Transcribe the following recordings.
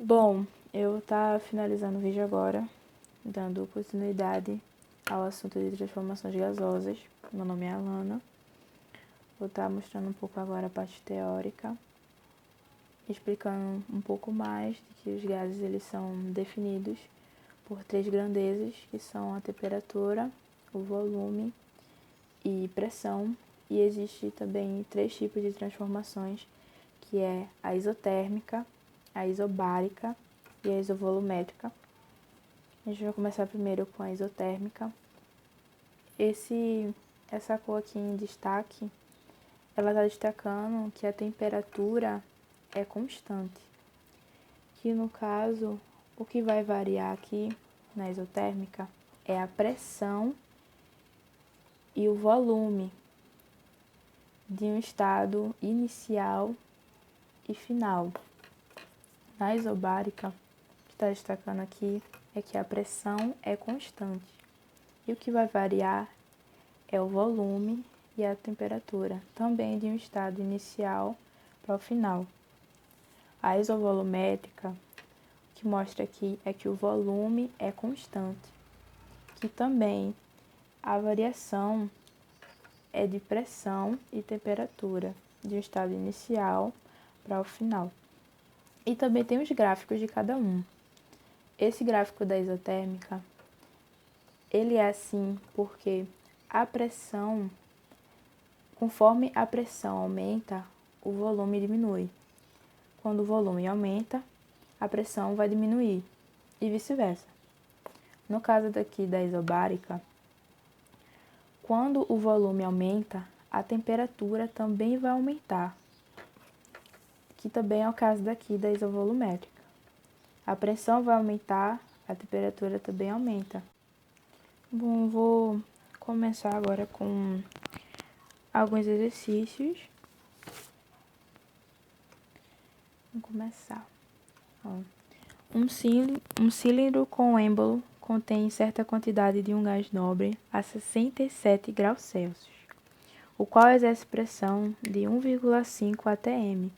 Bom, eu vou estar finalizando o vídeo agora, dando continuidade ao assunto de transformações gasosas. Meu nome é Alana. Vou estar mostrando um pouco agora a parte teórica, explicando um pouco mais de que os gases eles são definidos por três grandezas, que são a temperatura, o volume e pressão. E existe também três tipos de transformações, que é a isotérmica, a isobárica e a isovolumétrica. A gente vai começar primeiro com a isotérmica. Essa cor aqui em destaque, ela está destacando que a temperatura é constante. Que no caso, o que vai variar aqui na isotérmica é a pressão e o volume de um estado inicial e final. Na isobárica, o que está destacando aqui é que a pressão é constante. E o que vai variar é o volume e a temperatura, também de um estado inicial para o final. A isovolumétrica, o que mostra aqui é que o volume é constante, que também a variação é de pressão e temperatura, de um estado inicial para o final. E também tem os gráficos de cada um. Esse gráfico da isotérmica, ele é assim porque a pressão, conforme a pressão aumenta, o volume diminui. Quando o volume aumenta, a pressão vai diminuir e vice-versa. No caso daqui da isobárica, quando o volume aumenta, a temperatura também vai aumentar, que também é o caso daqui da isovolumétrica. A pressão vai aumentar, a temperatura também aumenta. Bom, vou começar agora com alguns exercícios. Vamos começar. Um cilindro com êmbolo contém certa quantidade de um gás nobre a 67 graus Celsius, o qual exerce pressão de 1,5 atm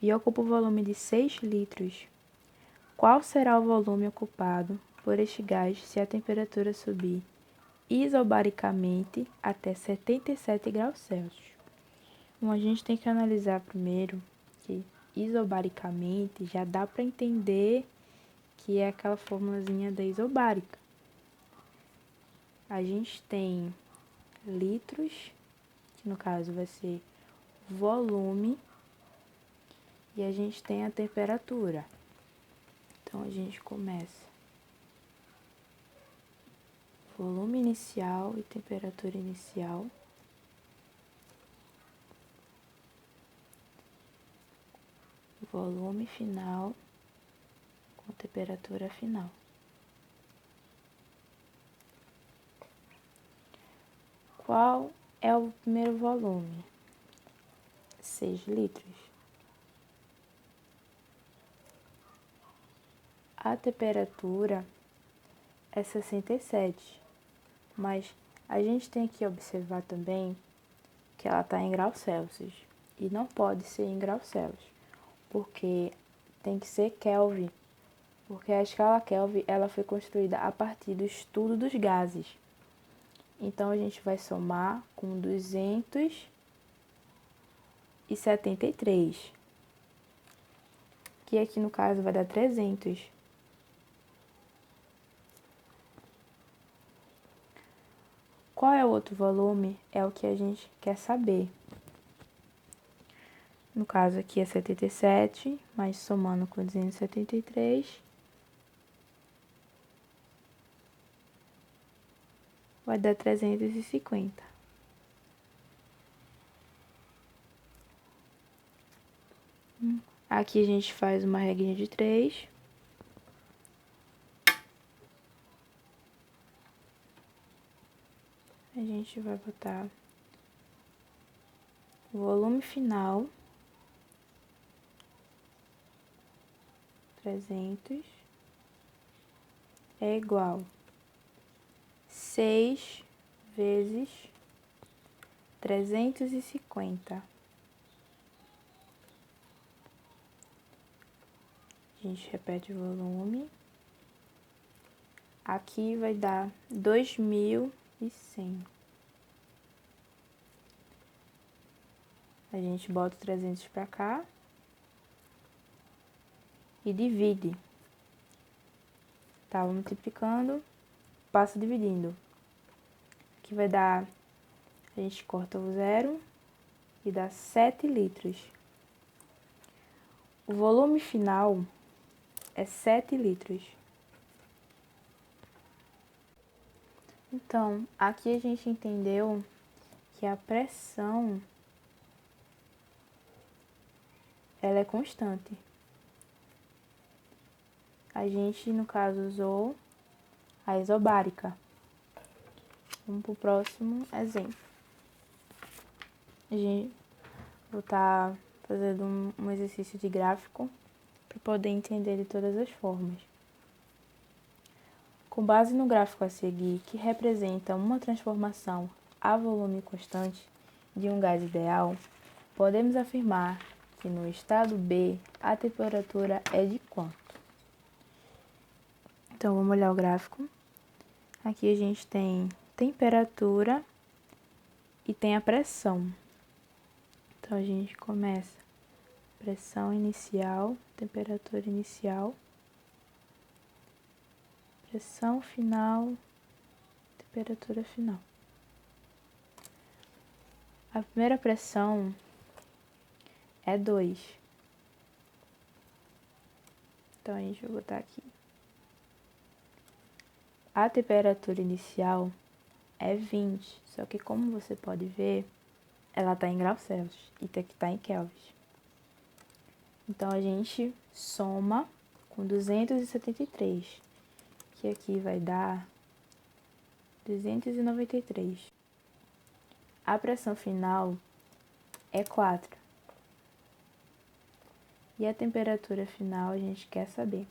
e ocupa o volume de 6 litros. Qual será o volume ocupado por este gás se a temperatura subir isobaricamente até 77 graus Celsius? Bom, a gente tem que analisar primeiro que isobaricamente já dá para entender que é aquela formulazinha da isobárica. A gente tem litros, que no caso vai ser volume, e a gente tem a temperatura. Então, a gente começa volume inicial e temperatura inicial. Volume final com temperatura final. Qual é o primeiro volume? 6 litros. A temperatura é 67, mas a gente tem que observar também que ela está em graus Celsius e não pode ser em graus Celsius, porque tem que ser Kelvin, porque a escala Kelvin ela foi construída a partir do estudo dos gases. Então, a gente vai somar com 273, que aqui no caso vai dar 300. Qual é o outro volume? É o que a gente quer saber. No caso aqui é 77, mas somando com 273, vai dar 350. Aqui a gente faz uma regrinha de 3. A gente vai botar o volume final, 300, é igual 6 vezes 350. A gente repete o volume. Aqui vai dar 2.100. A gente bota o 300 para cá e divide. Tá multiplicando, passa dividindo. Aqui vai dar, a gente corta o 0 e dá 7 litros. O volume final é 7 litros. Então, aqui a gente entendeu que a pressão ela é constante. A gente, no caso, usou a isobárica. Vamos para o próximo exemplo. A gente vou estar fazendo um exercício de gráfico para poder entender de todas as formas. Com base no gráfico a seguir, que representa uma transformação a volume constante de um gás ideal, podemos afirmar que no estado B a temperatura é de quanto? Então, vamos olhar o gráfico. Aqui a gente tem temperatura e tem a pressão. Então, a gente começa pressão inicial, temperatura inicial, pressão final, temperatura final. A primeira pressão é 2. Então, a gente vai botar aqui. A temperatura inicial é 20, só que como você pode ver, ela está em graus Celsius e tem que estar em Kelvin. Então, a gente soma com 273, que aqui vai dar 293. A pressão final é 4. E a temperatura final a gente quer saber.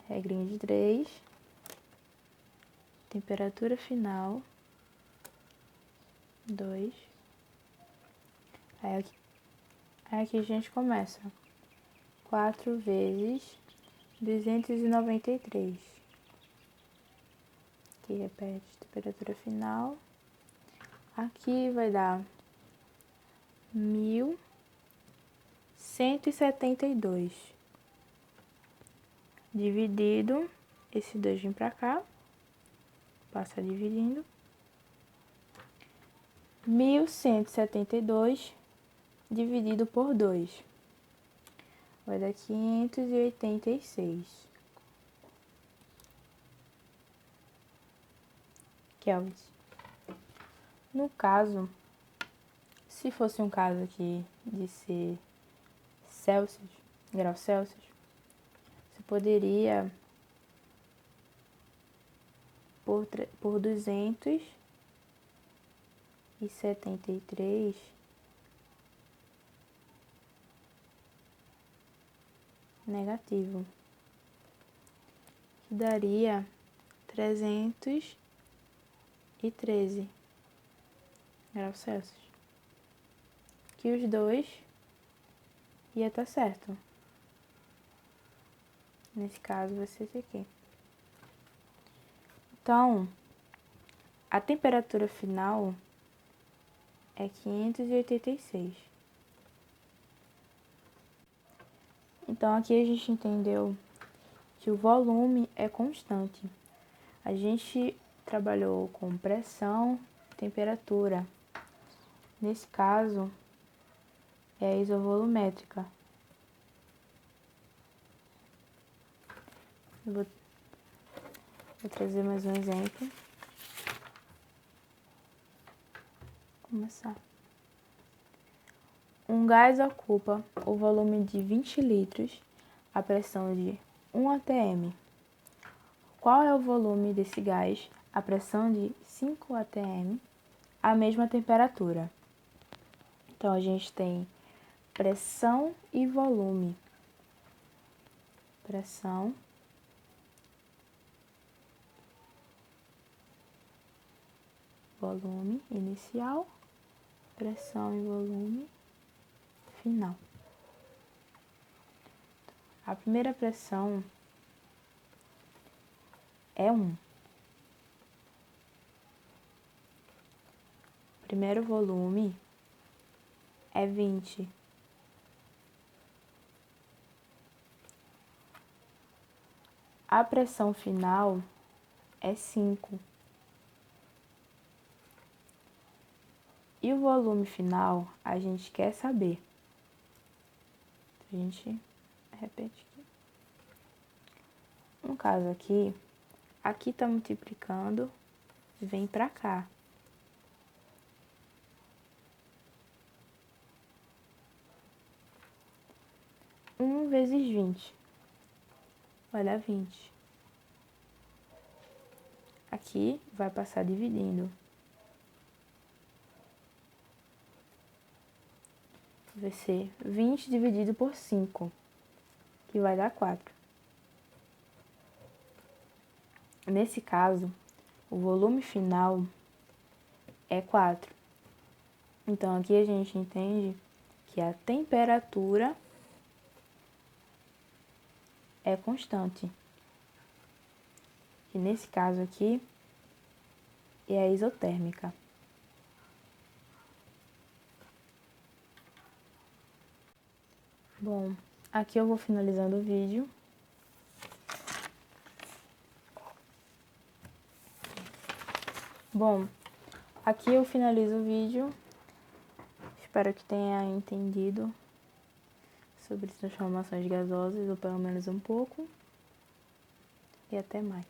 Regrinha de 3. Temperatura final, 2. Aí aqui a gente começa. 4 vezes 293. Aqui repete temperatura final. Aqui vai dar 1.172. Dividido, esse 2 vem pra cá. Passa dividindo. 1.172 dividido por 2. Vai dar 586 kelvins. No caso, se fosse um caso aqui de ser Celsius, graus Celsius, você poderia por 273 negativo, que daria 313 graus Celsius, que os dois ia estar certo. Nesse caso vai ser esse aqui. Então, a temperatura final é 586. Então, aqui a gente entendeu que o volume é constante. A gente trabalhou com pressão, temperatura. Nesse caso, é a isovolumétrica. Eu vou trazer mais um exemplo. Começar. Um gás ocupa o volume de 20 litros, a pressão de 1 atm. Qual é o volume desse gás, a pressão de 5 atm, a mesma temperatura? Então, a gente tem pressão e volume. Pressão volume inicial, pressão e volume final. A primeira pressão é 1. O primeiro volume é 20. A pressão final é 5. E o volume final a gente quer saber. A gente repete aqui. No caso aqui tá multiplicando, vem pra cá. Vezes 20 vai dar 20. Aqui vai passar dividindo. Vai ser 20 dividido por 5, que vai dar 4. Nesse caso, o volume final é 4. Então, aqui a gente entende que a temperatura é constante. E nesse caso aqui, é a isotérmica. Bom, aqui eu vou finalizando o vídeo. Bom, aqui eu finalizo o vídeo. Espero que tenha entendido sobre transformações gasosas, ou pelo menos um pouco. E até mais.